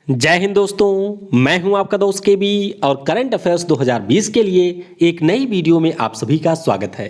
जय हिंद दोस्तों, मैं हूं आपका दोस्त के बी और करंट अफेयर्स 2020 के लिए एक नई वीडियो में आप सभी का स्वागत है।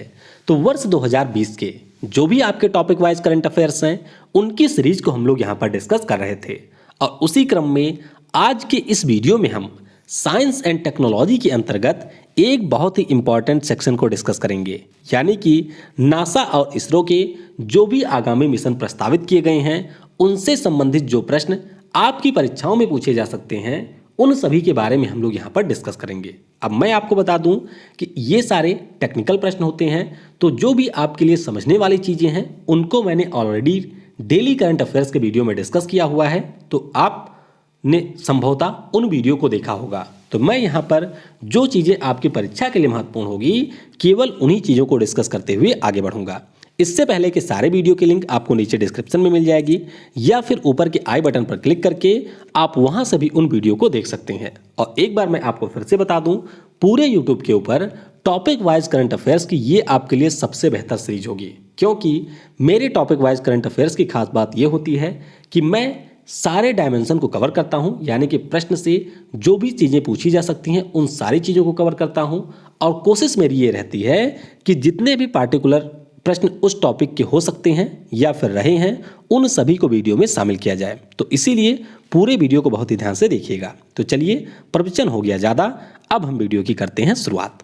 तो वर्ष 2020 के जो भी आपके टॉपिक वाइज करंट अफेयर्स हैं उनकी सीरीज को हम लोग यहां पर डिस्कस कर रहे थे और उसी क्रम में आज के इस वीडियो में हम साइंस एंड टेक्नोलॉजी के अंतर्गत एक बहुत ही इंपॉर्टेंट सेक्शन को डिस्कस करेंगे, यानी कि नासा और इसरो के जो भी आगामी मिशन प्रस्तावित किए गए हैं उनसे संबंधित जो प्रश्न आपकी परीक्षाओं में पूछे जा सकते हैं उन सभी के बारे में हम लोग यहाँ पर डिस्कस करेंगे। अब मैं आपको बता दूं कि ये सारे टेक्निकल प्रश्न होते हैं, तो जो भी आपके लिए समझने वाली चीज़ें हैं उनको मैंने ऑलरेडी डेली करंट अफेयर्स के वीडियो में डिस्कस किया हुआ है, तो आपने संभवतः उन वीडियो को देखा होगा। तो मैं यहाँ पर जो चीज़ें आपकी परीक्षा के लिए महत्वपूर्ण होगी केवल उन्हीं चीज़ों को डिस्कस करते हुए आगे बढ़ूंगा। इससे पहले के सारे वीडियो की लिंक आपको नीचे डिस्क्रिप्शन में मिल जाएगी या फिर ऊपर के आई बटन पर क्लिक करके आप वहां से भी उन वीडियो को देख सकते हैं। और एक बार मैं आपको फिर से बता दूं, पूरे यूट्यूब के ऊपर टॉपिक वाइज करंट अफेयर्स की ये आपके लिए सबसे बेहतर सीरीज होगी, क्योंकि मेरे टॉपिक वाइज करंट अफेयर्स की खास बात यह होती है कि मैं सारे डायमेंशन को कवर करता हूं, यानी कि प्रश्न से जो भी चीज़ें पूछी जा सकती हैं उन सारी चीज़ों को कवर करता हूं। और कोशिश मेरी ये रहती है कि जितने भी पार्टिकुलर प्रश्न उस टॉपिक के हो सकते हैं या फिर रहे हैं उन सभी को वीडियो में शामिल किया जाए। तो इसीलिए पूरे वीडियो को बहुत ही ध्यान से देखिएगा। तो चलिए, प्रवचन हो गया ज़्यादा, अब हम वीडियो की करते हैं शुरुआत।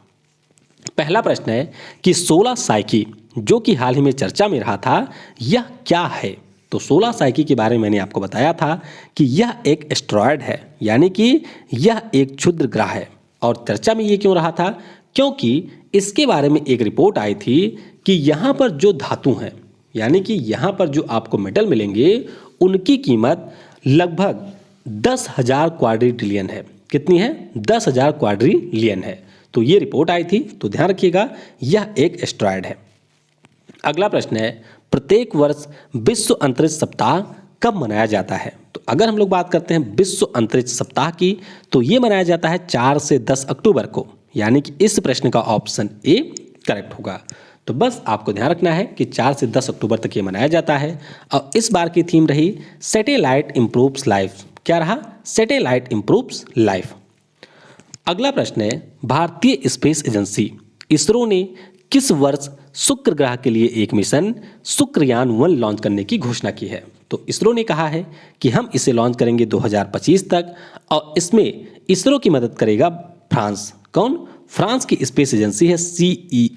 पहला प्रश्न है कि 16 साइकी जो कि हाल ही में चर्चा में रहा था, यह क्या है? तो 16 साइकी के बारे में मैंने आपको बताया था कि यह एक एस्टेरॉयड है, यानी कि यह एक क्षुद्र ग्रह है। और चर्चा में ये क्यों रहा था? क्योंकि इसके बारे में एक रिपोर्ट आई थी कि यहाँ पर जो धातु हैं, यानी कि यहाँ पर जो आपको मेटल मिलेंगे उनकी कीमत लगभग 10,000 क्वाड्रिलियन है। कितनी है? 10,000 क्वाड्रिलियन है। तो ये रिपोर्ट आई थी, तो ध्यान रखिएगा यह एक एस्टेरॉयड है। अगला प्रश्न है, प्रत्येक वर्ष विश्व अंतरिक्ष सप्ताह कब मनाया जाता है? तो अगर हम लोग बात करते हैं विश्व अंतरिक्ष सप्ताह की, तो ये मनाया जाता है 4 से 10 अक्टूबर को, यानी कि इस प्रश्न का ऑप्शन ए करेक्ट होगा। तो बस आपको ध्यान रखना है कि 4 से 10 अक्टूबर तक ये मनाया जाता है। और इस बार की थीम रही सैटेलाइट इम्प्रूव्स लाइफ। क्या रहा? Satellite improves life. अगला प्रश्न है, भारतीय स्पेस एजेंसी इसरो ने किस वर्ष शुक्र ग्रह के लिए एक मिशन शुक्रयान 1 लॉन्च करने की घोषणा की है? तो इसरो ने कहा है कि हम इसे लॉन्च करेंगे 2025 तक, और इसमें इसरो की मदद करेगा फ्रांस। कौन? फ्रांस की स्पेस एजेंसी है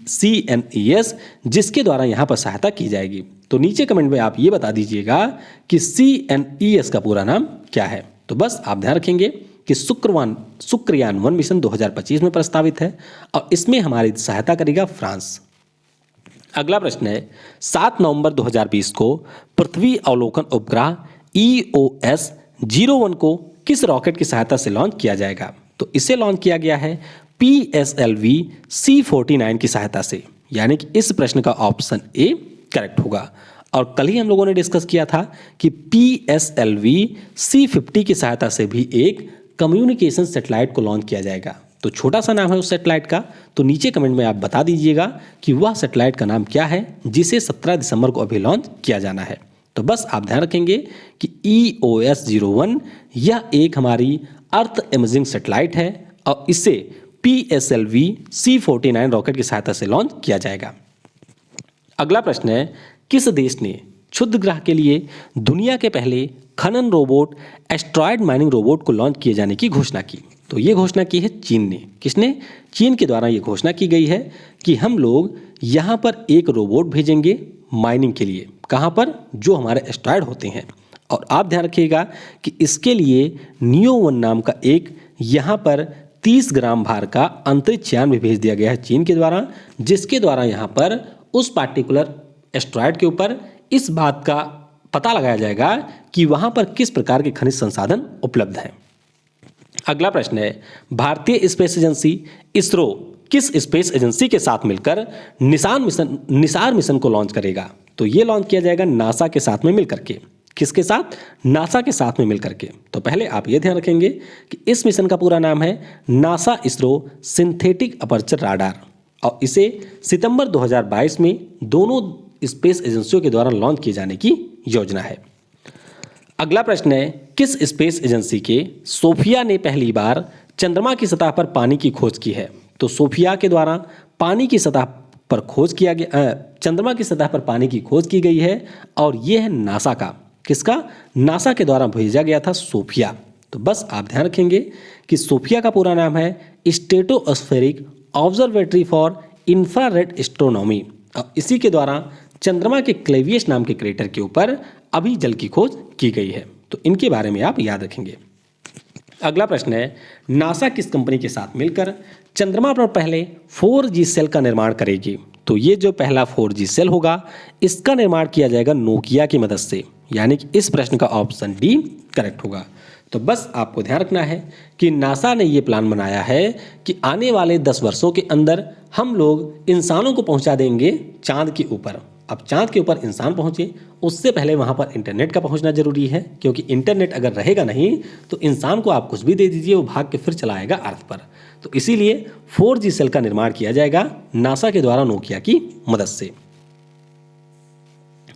CNES, जिसके द्वारा यहाँ पर सहायता की जाएगी। तो नीचे कमेंट में आप ये बता दीजिएगा कि CNES का पूरा नाम क्या है। तो बस आप ध्यान रखेंगे कि शुक्रयान 1 मिशन 2025 में प्रस्तावित है और इसमें हमारी सहायता करेगा फ्रांस। अगला प्रश्न है, 7 नवंबर 2020 को पृथ्वी अवलोकन उपग्रह EOS-01 को किस रॉकेट की सहायता से लॉन्च किया जाएगा? तो इसे लॉन्च किया गया है PSLV C49 की सहायता से, यानी कि इस प्रश्न का ऑप्शन ए करेक्ट होगा। और कल ही हम लोगों ने डिस्कस किया था कि PSLV C50 की सहायता से भी एक कम्युनिकेशन सैटेलाइट को लॉन्च किया जाएगा। तो छोटा सा नाम है उस सैटेलाइट का, तो नीचे कमेंट में आप बता दीजिएगा कि वह सैटेलाइट का नाम क्या है जिसे 17 दिसंबर को अभी लॉन्च किया जाना है। तो बस आप ध्यान रखेंगे कि EOS-01 यह एक हमारी अर्थ इमेजिंग सैटेलाइट है और इसे PSLV C49 रॉकेट की सहायता से लॉन्च किया जाएगा। अगला प्रश्न है, किस देश ने क्षुद्र ग्रह के लिए दुनिया के पहले खनन रोबोट एस्टेरॉयड माइनिंग रोबोट को लॉन्च किए जाने की घोषणा की? तो ये घोषणा की है चीन ने। किसने? चीन के द्वारा ये घोषणा की गई है कि हम लोग यहाँ पर एक रोबोट भेजेंगे माइनिंग के लिए। कहाँ पर? जो हमारे एस्टेरॉयड होते हैं। और आप ध्यान रखिएगा कि इसके लिए NEO-1 नाम का एक यहाँ पर 30 ग्राम भार का अंतरिक्ष यान भी भेज दिया गया है चीन के द्वारा, जिसके द्वारा यहाँ पर उस पार्टिकुलर एस्टेरॉयड के ऊपर इस बात का पता लगाया जाएगा कि वहाँ पर किस प्रकार के खनिज संसाधन उपलब्ध हैं। अगला प्रश्न है, भारतीय स्पेस एजेंसी इसरो किस स्पेस एजेंसी के साथ मिलकर निसार मिशन को लॉन्च करेगा? तो ये लॉन्च किया जाएगा नासा के साथ में मिलकर के। किसके साथ? नासा के साथ में मिलकर के। तो पहले आप ये ध्यान रखेंगे कि इस मिशन का पूरा नाम है NASA ISRO synthetic aperture radar, और इसे सितंबर 2022 में दोनों स्पेस एजेंसियों के द्वारा लॉन्च किए जाने की योजना है। अगला प्रश्न है, किस स्पेस एजेंसी के सोफिया ने पहली बार चंद्रमा की सतह पर पानी की खोज की है? तो सोफिया के द्वारा पानी की सतह पर खोज किया गया, चंद्रमा की सतह पर पानी की खोज की गई है और यह है नासा का, किसका? नासा के द्वारा भेजा गया था सोफिया। तो बस आप ध्यान रखेंगे कि सोफिया का पूरा नाम है stratospheric observatory for infrared astronomy. और इसी के द्वारा चंद्रमा के क्लेवियस नाम के क्रेटर के ऊपर अभी जल की खोज की गई है। तो इनके बारे में आप याद रखेंगे। अगला प्रश्न है, नासा किस कंपनी के साथ मिलकर चंद्रमा पर पहले 4G सेल का निर्माण करेगी? तो ये जो पहला 4G सेल होगा इसका निर्माण किया जाएगा नोकिया की मदद से, यानी कि इस प्रश्न का ऑप्शन डी करेक्ट होगा। तो बस आपको ध्यान रखना है कि नासा ने ये प्लान बनाया है कि आने वाले 10 वर्षों के अंदर हम लोग इंसानों को पहुंचा देंगे चांद के ऊपर। अब चांद के ऊपर इंसान पहुंचे उससे पहले वहां पर इंटरनेट का पहुंचना जरूरी है, क्योंकि इंटरनेट अगर रहेगा नहीं तो इंसान को आप कुछ भी दे दीजिए वो भाग के फिर चला आएगा अर्थ पर। तो इसीलिए 4G सेल का निर्माण किया जाएगा नासा के द्वारा नोकिया की मदद से।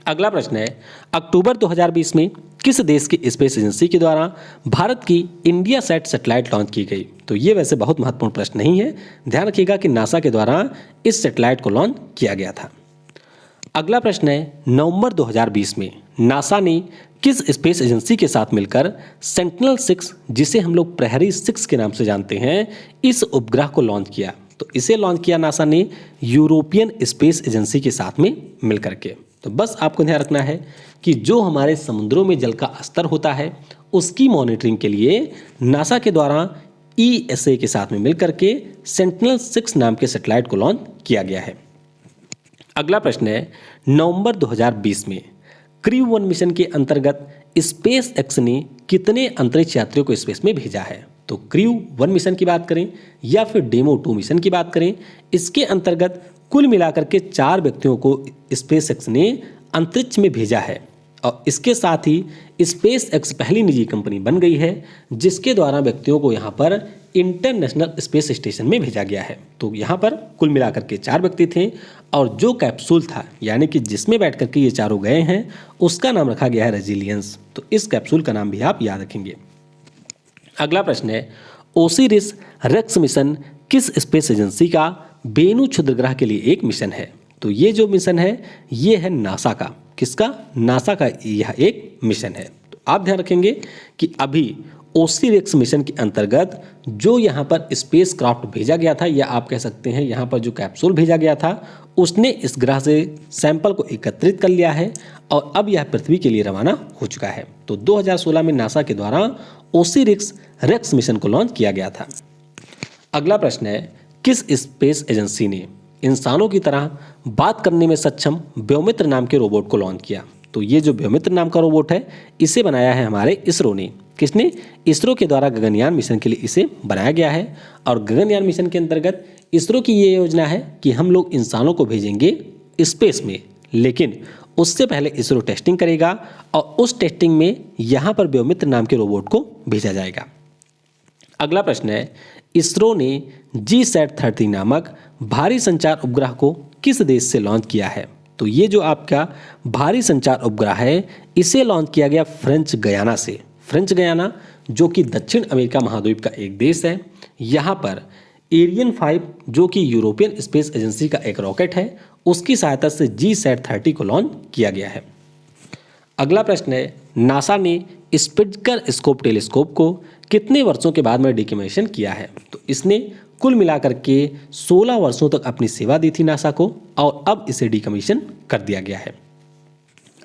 अगला प्रश्न है, अक्टूबर 2020 में किस देश की स्पेस एजेंसी के द्वारा भारत की इंडिया सैट सैटेलाइट लॉन्च की गई? तो ये वैसे बहुत महत्वपूर्ण प्रश्न नहीं है, ध्यान रखिएगा कि नासा के द्वारा इस सैटेलाइट को लॉन्च किया गया था। अगला प्रश्न है, नवंबर 2020 में नासा ने किस स्पेस एजेंसी के साथ मिलकर सेंटिनल-6, जिसे हम लोग प्रहरी 6 के नाम से जानते हैं, इस उपग्रह को लॉन्च किया? तो इसे लॉन्च किया नासा ने यूरोपियन स्पेस एजेंसी के साथ में मिलकर के। तो बस आपको ध्यान रखना है कि जो हमारे समुद्रों में जल का स्तर होता है उसकी मॉनिटरिंग के लिए नासा के द्वारा ESA के साथ में मिलकर के सेंटिनल-6 नाम के सैटेलाइट को लॉन्च किया गया है। अगला प्रश्न है, नवंबर 2020 में क्रू 1 मिशन के अंतर्गत स्पेस एक्स ने कितने अंतरिक्ष यात्रियों को स्पेस में भेजा है? तो क्रू 1 मिशन की बात करें या फिर डेमो 2 मिशन की बात करें, इसके अंतर्गत कुल मिलाकर के 4 व्यक्तियों को स्पेस एक्स ने अंतरिक्ष में भेजा है। और इसके साथ ही स्पेस एक्स पहली निजी कंपनी बन गई है जिसके द्वारा व्यक्तियों को यहाँ पर इंटरनेशनल स्पेस स्टेशन में भेजा गया है। तो यहाँ पर कुल मिलाकर के 4 व्यक्ति थे और जो कैप्सूल था यानी कि जिसमें बैठ करके ये चारों गए हैं उसका नाम रखा गया है रेजिलियंस। तो इस कैप्सूल का नाम भी आप याद रखेंगे। अगला प्रश्न है, ओसिरिस रेक्स मिशन किस स्पेस एजेंसी का बेनु क्षुद्रग्रह के लिए एक मिशन है? तो ये जो मिशन है ये है नासा का, किसका? नासा का यह एक मिशन है। तो आप ध्यान रखेंगे कि अभी ओसिरिस मिशन के अंतर्गत जो यहाँ पर स्पेस क्राफ्ट भेजा गया था या आप कह सकते हैं यहाँ पर जो कैप्सूल भेजा गया था उसने इस ग्रह से सैंपल को एकत्रित कर लिया है और अब यह पृथ्वी के लिए रवाना हो चुका है। तो 2016 में नासा के द्वारा ओसिरिस रेक्स मिशन को लॉन्च किया गया था। अगला प्रश्न है, किस स्पेस एजेंसी ने इंसानों की तरह बात करने में सक्षम व्योमित्र नाम के रोबोट को लॉन्च किया? तो ये जो व्योमित्र नाम का रोबोट है इसे बनाया है हमारे इसरो ने। किसने? इसरो के द्वारा गगनयान मिशन के लिए इसे बनाया गया है। और गगनयान मिशन के अंतर्गत इसरो की ये योजना है कि हम लोग इंसानों को भेजेंगे स्पेस में, लेकिन उससे पहले इसरो टेस्टिंग करेगा और उस टेस्टिंग में यहाँ पर व्योमित्र नाम के रोबोट को भेजा जाएगा। अगला प्रश्न है, इसरो ने GSAT-30 नामक भारी संचार उपग्रह को किस देश से लॉन्च किया है? तो ये जो आपका भारी संचार उपग्रह है इसे लॉन्च किया गया फ्रेंच गयाना से। फ्रेंच गयाना जो कि दक्षिण अमेरिका महाद्वीप का एक देश है। यहाँ पर एरियन 5 जो कि यूरोपियन स्पेस एजेंसी का एक रॉकेट है उसकी सहायता से GSAT-30 को लॉन्च किया गया है। अगला प्रश्न है, नासा ने स्पिट्जर स्कोप टेलीस्कोप को कितने वर्षों के बाद में डिकमीशन किया है? तो इसने कुल मिलाकर के 16 वर्षों तक अपनी सेवा दी थी नासा को और अब इसे डिकमीशन कर दिया गया है।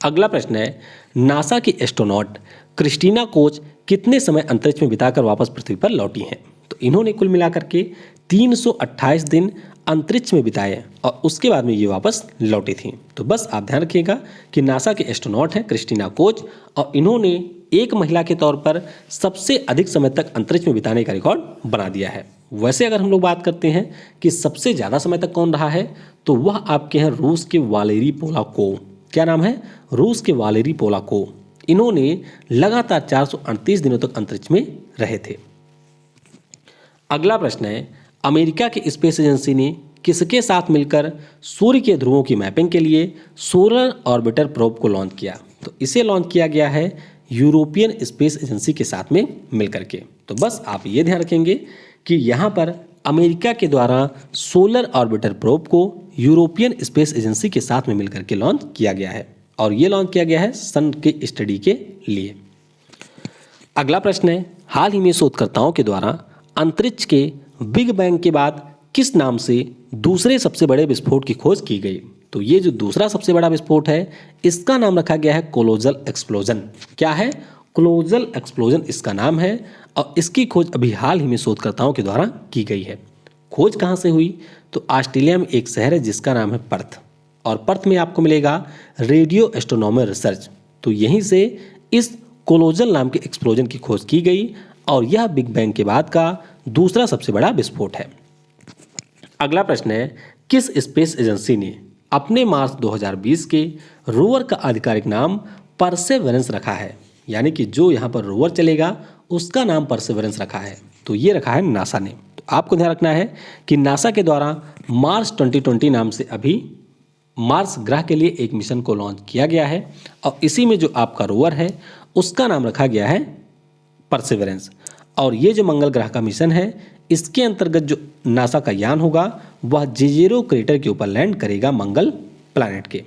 अगला प्रश्न है, नासा की एस्ट्रोनॉट क्रिस्टीना कोच कितने समय अंतरिक्ष में बिताकर वापस पृथ्वी पर लौटी हैं? तो इन्होंने कुल मिलाकर के 328 दिन अंतरिक्ष में बिताए और उसके बाद में ये वापस लौटी थी। तो बस आप ध्यान रखिएगा कि नासा के एस्ट्रोनॉट हैं क्रिस्टीना कोच और इन्होंने एक महिला के तौर पर सबसे अधिक समय तक अंतरिक्ष में बिताने का रिकॉर्ड बना दिया है। वैसे अगर हम लोग बात करते हैं कि सबसे ज़्यादा समय तक कौन रहा है तो वह आपके हैं रूस के वालेरी पोलाकोव। क्या नाम है? रूस के वालेरी पोलाकोव। इन्होंने लगातार 438 दिनों तक अंतरिक्ष में रहे थे। अगला प्रश्न है, अमेरिका की स्पेस एजेंसी ने किसके साथ मिलकर सूर्य के ध्रुवों की मैपिंग के लिए सोलर ऑर्बिटर प्रोब को लॉन्च किया? तो इसे लॉन्च किया गया है यूरोपियन स्पेस एजेंसी के साथ में मिलकर के। तो बस आप ये ध्यान रखेंगे कि यहाँ पर अमेरिका के द्वारा सोलर ऑर्बिटर प्रोब को यूरोपियन स्पेस एजेंसी के साथ में मिलकर के लॉन्च किया गया है और ये लॉन्च किया गया है सन के स्टडी के लिए। अगला प्रश्न है, हाल ही में शोधकर्ताओं के द्वारा अंतरिक्ष के बिग बैंग के बाद किस नाम से दूसरे सबसे बड़े विस्फोट की खोज की गई? तो ये जो दूसरा सबसे बड़ा विस्फोट है इसका नाम रखा गया है कोलोजल एक्सप्लोजन। क्या है? कोलोजल एक्सप्लोजन इसका नाम है और इसकी खोज अभी हाल ही में शोधकर्ताओं के द्वारा की गई है। खोज कहाँ से हुई? तो ऑस्ट्रेलिया में एक शहर है जिसका नाम है पर्थ और पर्थ में आपको मिलेगा रेडियो एस्ट्रोनॉमी रिसर्च। तो यहीं से इस कोलोजल नाम के एक्सप्लोजन की खोज की गई और यह बिग बैंग के बाद का दूसरा सबसे बड़ा विस्फोट है। अगला प्रश्न है, किस स्पेस एजेंसी ने अपने मार्च 2020 के रोवर का आधिकारिक नाम परसेवरेंस रखा है? यानी कि जो यहाँ पर रोवर चलेगा उसका नाम परसेवरेंस रखा है, तो ये रखा है नासा ने। तो आपको ध्यान रखना है कि नासा के द्वारा मार्स 2020 नाम से अभी मार्स ग्रह के लिए एक मिशन को लॉन्च किया गया है और इसी में जो आपका रोवर है उसका नाम रखा गया है परसेवरेंस। और ये जो मंगल ग्रह का मिशन है इसके अंतर्गत जो नासा का यान होगा वह जेजेरो क्रेटर के ऊपर लैंड करेगा मंगल प्लैनेट के।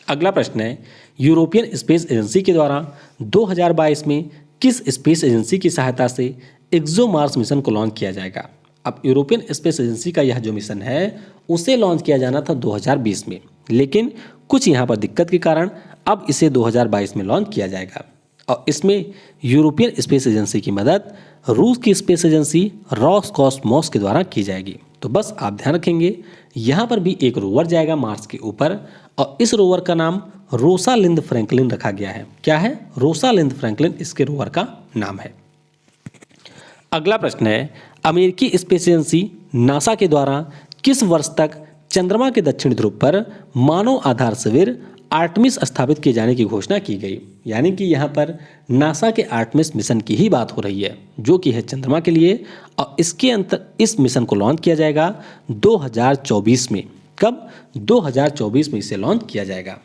अगला प्रश्न है, यूरोपियन स्पेस एजेंसी के द्वारा 2022 में किस स्पेस एजेंसी की सहायता से एक्सोमार्स मिशन को लॉन्च किया जाएगा? अब यूरोपियन स्पेस एजेंसी का यह जो मिशन है उसे लॉन्च किया जाना था 2020 में, लेकिन कुछ यहाँ पर दिक्कत के कारण अब इसे 2022 में लॉन्च किया जाएगा और इसमें यूरोपियन स्पेस एजेंसी की मदद रूस की स्पेस एजेंसी रॉसकॉस्मोस के द्वारा की जाएगी। तो बस आप ध्यान रखेंगे यहाँ पर भी एक रोवर जाएगा मार्स के ऊपर और इस रोवर का नाम रोसालिंद फ्रैंकलिन रखा गया है। क्या है? रोसालिंद फ्रैंकलिन इसके रोवर का नाम है। अगला प्रश्न है, अमेरिकी स्पेस एजेंसी नासा के द्वारा किस वर्ष तक चंद्रमा के दक्षिण ध्रुव पर मानव आधार शिविर आर्टमिस स्थापित किए जाने की घोषणा की गई? यानी कि यहाँ पर नासा के आर्टमिस मिशन की ही बात हो रही है जो कि है चंद्रमा के लिए और इसके अंतर इस मिशन को लॉन्च किया जाएगा 2024 में। कब? 2024 में इसे लॉन्च किया जाएगा।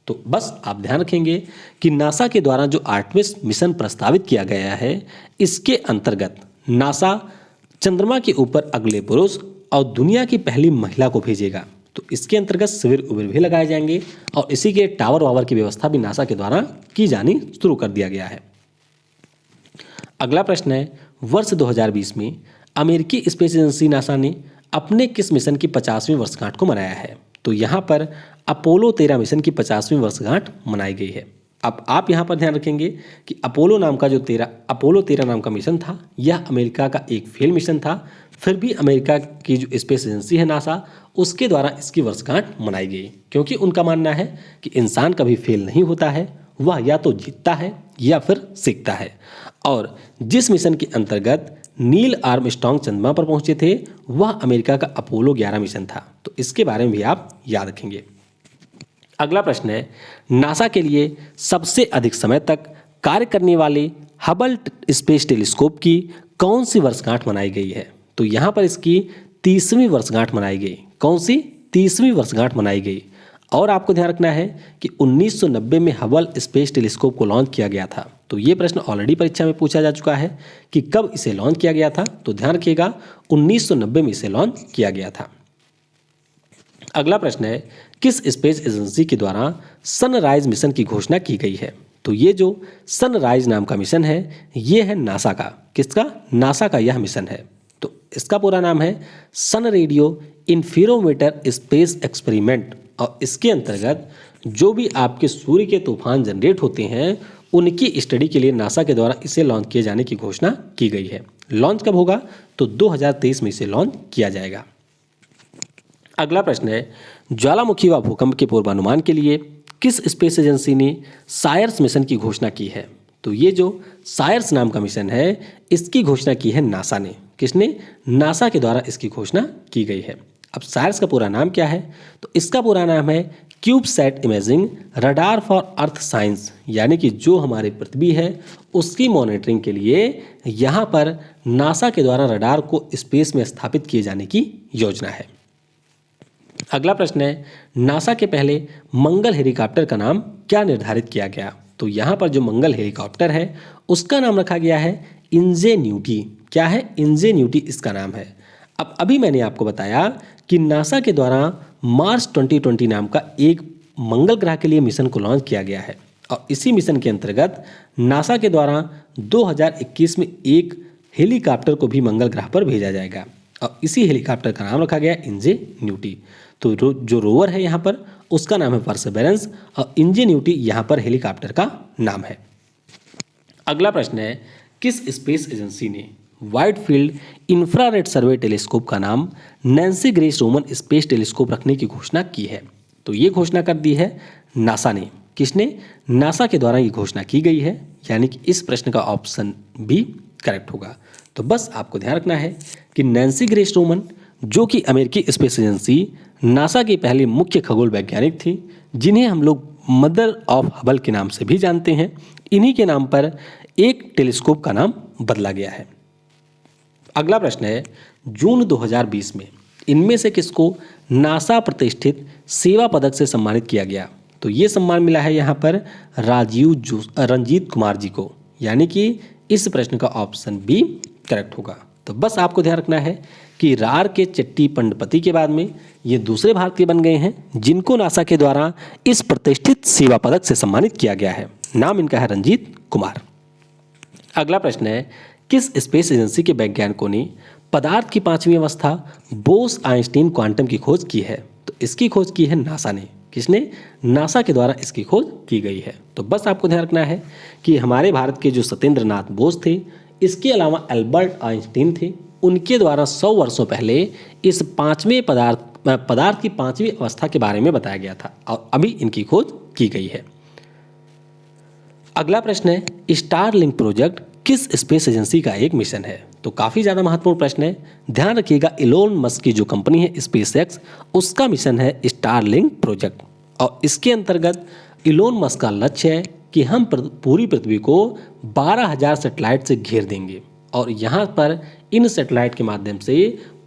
तो बस आप ध्यान रखेंगे कि नासा के द्वारा जो आर्टमिस मिशन प्रस्तावित किया गया है इसके अंतर्गत नासा चंद्रमा के ऊपर अगले पुरुष और दुनिया की पहली महिला को भेजेगा। तो इसके अंतर्गत शिविर उविर भी लगाए जाएंगे और इसी के टावर वावर की व्यवस्था भी नासा के द्वारा की जानी शुरू कर दिया गया है। अगला प्रश्न है, वर्ष 2020 में अमेरिकी स्पेस एजेंसी नासा ने अपने किस मिशन की 50वीं वर्षगांठ को मनाया है? तो यहाँ पर अपोलो 13 मिशन की 50वीं वर्षगांठ मनाई गई है। अब आप यहाँ पर ध्यान रखेंगे कि अपोलो 13 नाम का मिशन था, यह अमेरिका का एक फेल मिशन था, फिर भी अमेरिका की जो स्पेस एजेंसी है नासा उसके द्वारा इसकी वर्षगांठ मनाई गई क्योंकि उनका मानना है कि इंसान कभी फेल नहीं होता है, वह या तो जीतता है या फिर सीखता है। और जिस मिशन के अंतर्गत नील आर्मस्ट्रांग चंद्रमा पर पहुंचे थे वह अमेरिका का अपोलो 11 मिशन था। तो इसके बारे में भी आप याद रखेंगे। अगला प्रश्न है, नासा के लिए सबसे अधिक समय तक कार्य करने वाले हबल स्पेस टेलीस्कोप की कौन सी वर्षगांठ मनाई गई है? तो यहाँ पर इसकी 30वीं वर्षगांठ मनाई गई। कौन सी? 30वीं वर्षगांठ मनाई गई। और आपको ध्यान रखना है कि 1990 में हबल स्पेस टेलीस्कोप को लॉन्च किया गया था। तो ये प्रश्न ऑलरेडी परीक्षा में पूछा जा चुका है कि कब इसे लॉन्च किया गया था। तो ध्यान रखिएगा 1990 में इसे लॉन्च किया गया था। अगला प्रश्न है, किस स्पेस एजेंसी के द्वारा सनराइज मिशन की घोषणा की गई है? तो ये जो सनराइज नाम का मिशन है ये है नासा का। किसका? नासा का यह मिशन है। तो इसका पूरा नाम है सन रेडियो इंफिरोमीटर स्पेस एक्सपेरिमेंट और इसके अंतर्गत जो भी आपके सूर्य के तूफान जनरेट होते हैं उनकी स्टडी के लिए नासा के द्वारा इसे लॉन्च किए जाने की घोषणा की गई है। लॉन्च कब होगा? तो 2023 में इसे लॉन्च किया जाएगा। अगला प्रश्न है, ज्वालामुखी व भूकंप के पूर्वानुमान के लिए किस स्पेस एजेंसी ने सायर्स मिशन की घोषणा की है? तो ये जो सायर्स नाम का मिशन है इसकी घोषणा की है नासा ने। किसने? नासा के द्वारा इसकी घोषणा की गई है। अब सायर्स का पूरा नाम क्या है? तो इसका पूरा नाम है CubeSat imaging radar for earth science, यानी कि जो हमारी पृथ्वी है उसकी मॉनिटरिंग के लिए यहाँ पर नासा के द्वारा रडार को स्पेस में स्थापित किए जाने की योजना है। अगला प्रश्न है, नासा के पहले मंगल हेलीकॉप्टर का नाम क्या निर्धारित किया गया? तो यहाँ पर जो मंगल हेलीकॉप्टर है उसका नाम रखा गया है इंजेन्यूटी। क्या है? इंजेन्यूटी इसका नाम है। अब अभी मैंने आपको बताया कि नासा के द्वारा मार्स 2020 नाम का एक मंगल ग्रह के लिए मिशन को लॉन्च किया गया है और इसी मिशन के अंतर्गत नासा के द्वारा 2021 में एक हेलीकॉप्टर को भी मंगल ग्रह पर भेजा जाएगा और इसी हेलीकॉप्टर का नाम रखा गया इंजेन्यूटी। तो जो रोवर है यहाँ पर उसका नाम है परसेवरेंस और इंजेन्यूटी यहाँ पर हेलीकॉप्टर का नाम है। अगला प्रश्न है, किस स्पेस एजेंसी ने वाइड फील्ड इंफ्रारेड सर्वे टेलीस्कोप का नाम Nancy grace Roman space telescope रखने की घोषणा की है? तो ये घोषणा कर दी है नासा ने। किसने? नासा के द्वारा ये घोषणा की गई है, यानी कि इस प्रश्न का ऑप्शन बी करेक्ट होगा। तो बस आपको ध्यान रखना है कि नैन्सी ग्रेस रोमन जो कि अमेरिकी स्पेस एजेंसी नासा की पहली मुख्य खगोल वैज्ञानिक थी, जिन्हें हम लोग मदर ऑफ हबल के नाम से भी जानते हैं, इन्हीं के नाम पर एक टेलीस्कोप का नाम बदला गया है। अगला प्रश्न है, जून 2020 में इनमें से किसको नासा प्रतिष्ठित सेवा पदक से सम्मानित किया गया? तो ये सम्मान मिला है यहाँ पर रंजीत कुमार जी को, यानी कि इस प्रश्न का ऑप्शन बी करेक्ट होगा। तो बस आपको ध्यान रखना है कि रार के चट्टी पंडपति के बाद में ये दूसरे भारतीय बन गए हैं जिनको नासा के द्वारा इस प्रतिष्ठित सेवा पदक से सम्मानित किया गया है। नाम इनका है रंजीत कुमार। अगला प्रश्न है, किस स्पेस एजेंसी के वैज्ञानिकों ने पदार्थ की पांचवी अवस्था बोस आइंस्टीन क्वांटम की खोज की है? तो इसकी खोज की है नासा ने। किसने? नासा के द्वारा इसकी खोज की गई है। तो बस आपको ध्यान रखना है कि हमारे भारत के जो सत्येंद्र नाथ बोस थे, इसके अलावा अल्बर्ट आइंस्टीन थे, उनके द्वारा 100 वर्षों पहले इस पांचवें पदार्थ की पांचवी अवस्था के बारे में बताया गया था और अभी इनकी खोज की गई है। अगला प्रश्न है, स्टारलिंक प्रोजेक्ट किस स्पेस एजेंसी का एक मिशन है? तो काफ़ी ज़्यादा महत्वपूर्ण प्रश्न है, ध्यान रखिएगा। इलोन मस्क की जो कंपनी है स्पेसएक्स, उसका मिशन है स्टारलिंक प्रोजेक्ट और इसके अंतर्गत इलोन मस्क का लक्ष्य है कि हम पूरी पृथ्वी को 12,000 सैटेलाइट से घेर देंगे और यहाँ पर इन सैटेलाइट के माध्यम से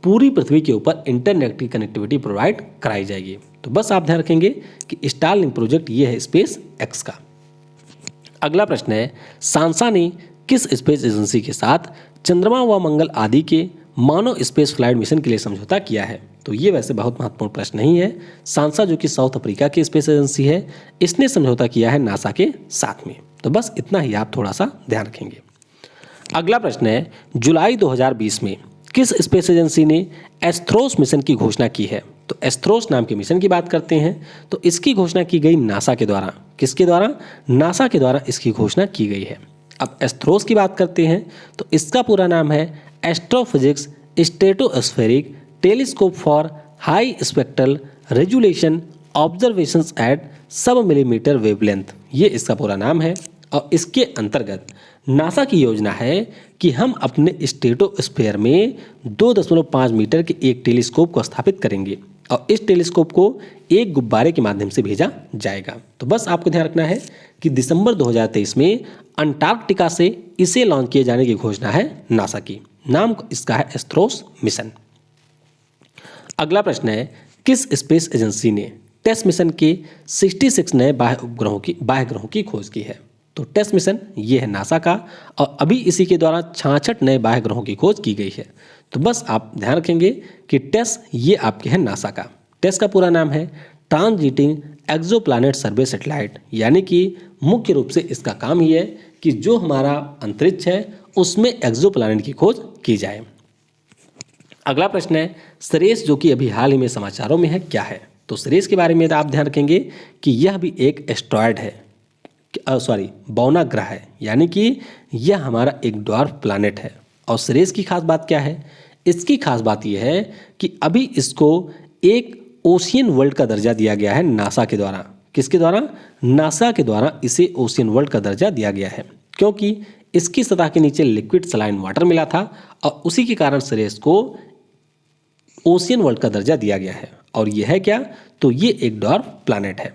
पूरी पृथ्वी के ऊपर इंटरनेट की कनेक्टिविटी प्रोवाइड कराई जाएगी। तो बस आप ध्यान रखेंगे कि स्टारलिंक प्रोजेक्ट ये है स्पेस एक्स का। अगला प्रश्न है, सांसा ने किस स्पेस एजेंसी के साथ चंद्रमा व मंगल आदि के मानव स्पेस फ्लाइट मिशन के लिए समझौता किया है? तो ये वैसे बहुत महत्वपूर्ण प्रश्न नहीं है। सांसा जो कि साउथ अफ्रीका की स्पेस एजेंसी है, इसने समझौता किया है नासा के साथ में। तो बस इतना ही आप थोड़ा सा ध्यान रखेंगे। अगला प्रश्न है, जुलाई 2020 में किस स्पेस एजेंसी ने एस्ट्रोस मिशन की घोषणा की है? तो एस्ट्रोस नाम के मिशन की बात करते हैं तो इसकी घोषणा की गई नासा के द्वारा। किसके द्वारा? नासा के द्वारा इसकी घोषणा की गई है। अब एस्ट्रोस की बात करते हैं तो इसका पूरा नाम है astrophysics stratospheric telescope for high spectral resolution observations at sub millimetre wavelength. ये इसका पूरा नाम है और इसके अंतर्गत नासा की योजना है कि हम अपने स्ट्रेटोस्फेयर में 2.5 मीटर के एक टेलीस्कोप को स्थापित करेंगे और इस टेलीस्कोप को एक गुब्बारे के माध्यम से भेजा जाएगा। तो बस आपको ध्यान रखना है कि दिसंबर 2023 में अंटार्कटिका से इसे लॉन्च किए जाने की घोषणा है नासा की। नाम इसका है एस्ट्रोस मिशन। अगला प्रश्न है, किस स्पेस एजेंसी ने टेस्ट मिशन के 66 नए बाह्य ग्रहों की खोज की है? तो टेस्ट मिशन ये है नासा का और अभी इसी के द्वारा 66 नए बाह्य ग्रहों की खोज की गई है। तो बस आप ध्यान रखेंगे कि टेस्ट ये आपके हैं नासा का। टेस्ट का पूरा नाम है ट्रांजिटिंग एक्सोप्लैनेट सर्वे सैटेलाइट, यानी कि मुख्य रूप से इसका काम ही है कि जो हमारा अंतरिक्ष है उसमें एक्सोप्लैनेट की खोज की जाए। अगला प्रश्न है, सरेस जो कि अभी हाल ही में समाचारों में है, क्या है? तो सरेस के बारे में आप ध्यान रखेंगे कि यह भी एक एस्ट्रॉयड है, बौना ग्रह है, यानी कि यह हमारा एक ड्वार्फ प्लैनेट है। और सरेस की खास बात क्या है? इसकी खास बात यह है कि अभी इसको एक ओशियन वर्ल्ड का दर्जा दिया गया है नासा के द्वारा। किसके द्वारा? नासा के द्वारा इसे ओशियन वर्ल्ड का दर्जा दिया गया है, क्योंकि इसकी सतह के नीचे लिक्विड सलाइन वाटर मिला था और उसी के कारण सरेस को ओशियन वर्ल्ड का दर्जा दिया गया है। और यह है क्या? तो ये एक ड्वार्फ प्लैनेट है।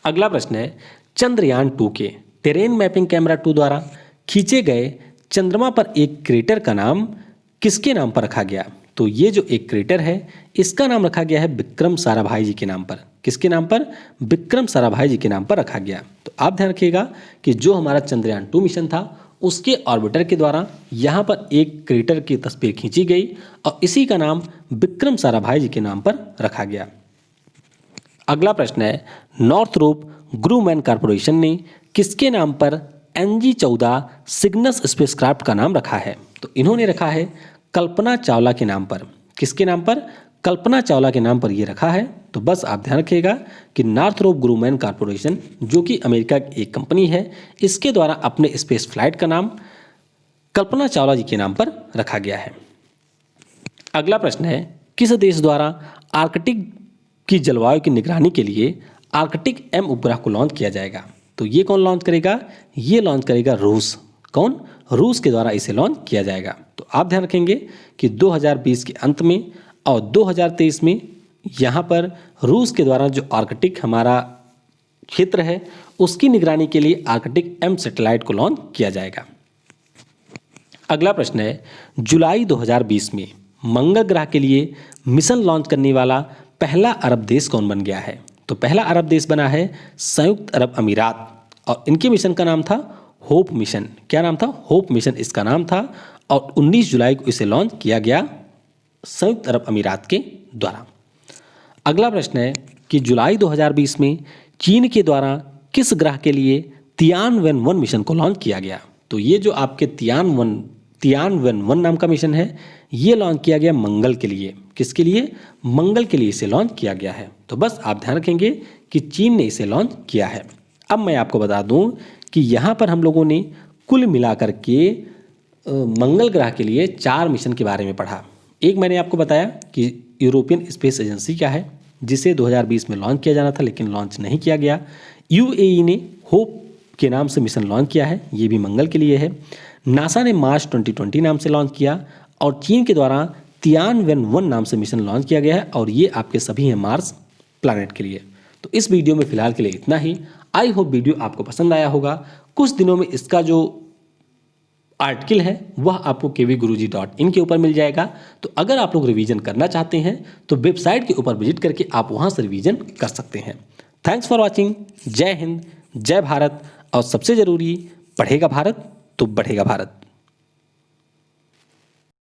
अगला प्रश्न है, चंद्रयान 2 के टेरेन मैपिंग कैमरा 2 द्वारा खींचे गए चंद्रमा पर एक क्रेटर का नाम किसके नाम पर रखा गया? तो ये जो एक क्रेटर है इसका नाम रखा गया है विक्रम साराभाई जी के नाम पर। किसके नाम पर? विक्रम साराभाई जी के नाम पर रखा गया। तो आप ध्यान रखिएगा कि जो हमारा चंद्रयान 2 मिशन था उसके ऑर्बिटर के द्वारा यहाँ पर एक क्रेटर की तस्वीर खींची गई और इसी का नाम विक्रम साराभाई जी के नाम पर रखा गया। अगला प्रश्न है, नॉर्थरोप ग्रूमैन कॉरपोरेशन ने किसके नाम पर NG-14 सिग्नस स्पेसक्राफ्ट का नाम रखा है? तो इन्होंने रखा है कल्पना चावला के नाम पर। किसके नाम पर? कल्पना चावला के नाम पर ये रखा है। तो बस आप ध्यान रखिएगा कि नॉर्थरोप ग्रूमैन कॉरपोरेशन जो कि अमेरिका की एक कंपनी है, इसके द्वारा अपने स्पेस फ्लाइट का नाम कल्पना चावला जी के नाम पर रखा गया है। अगला प्रश्न है, किस देश द्वारा आर्कटिक की जलवायु की निगरानी के लिए आर्कटिक M उपग्रह को लॉन्च किया जाएगा? तो ये कौन लॉन्च करेगा? ये लॉन्च करेगा रूस। कौन? रूस के द्वारा इसे लॉन्च किया जाएगा। तो आप ध्यान रखेंगे कि 2020 के अंत में और 2023 में यहाँ पर रूस के द्वारा जो आर्कटिक हमारा क्षेत्र है उसकी निगरानी के लिए आर्कटिक M सैटेलाइट को लॉन्च किया जाएगा। अगला प्रश्न है, जुलाई 2020 में मंगल ग्रह के लिए मिशन लॉन्च करने वाला पहला अरब देश कौन बन गया है? तो पहला अरब देश बना है संयुक्त अरब अमीरात और इनके मिशन का नाम था होप मिशन। क्या नाम था? होप मिशन इसका नाम था और 19 जुलाई को इसे लॉन्च किया गया संयुक्त अरब अमीरात के द्वारा। अगला प्रश्न है कि जुलाई 2020 में चीन के द्वारा किस ग्रह के लिए तियानवेन-1 मिशन को लॉन्च किया गया? तो ये जो आपके तियानवेन-1 नाम का मिशन है ये लॉन्च किया गया मंगल के लिए। किसके लिए? मंगल के लिए इसे लॉन्च किया गया है। तो बस आप ध्यान रखेंगे कि चीन ने इसे लॉन्च किया है। अब मैं आपको बता दूं कि यहाँ पर हम लोगों ने कुल मिलाकर के मंगल ग्रह के लिए 4 मिशन के बारे में पढ़ा। एक मैंने आपको बताया कि यूरोपियन स्पेस एजेंसी क्या है जिसे 2020 में लॉन्च किया जाना था लेकिन लॉन्च नहीं किया गया। UAE ने होप के नाम से मिशन लॉन्च किया है, ये भी मंगल के लिए है। नासा ने मार्च 2020 नाम से लॉन्च किया और चीन के द्वारा तियानवेन-1 नाम से मिशन लॉन्च किया गया है और ये आपके सभी हैं मार्स प्लैनेट के लिए। तो इस वीडियो में फिलहाल के लिए इतना ही। आई होप वीडियो आपको पसंद आया होगा। कुछ दिनों में इसका जो आर्टिकल है वह आपको kvguruji.in के ऊपर मिल जाएगा। तो अगर आप लोग रिवीजन करना चाहते हैं तो वेबसाइट के ऊपर विजिट करके आप वहां से रिवीजन कर सकते हैं। Thanks for watching. जय हिंद, जय भारत और सबसे जरूरी, पढ़ेगा भारत तो बढ़ेगा भारत।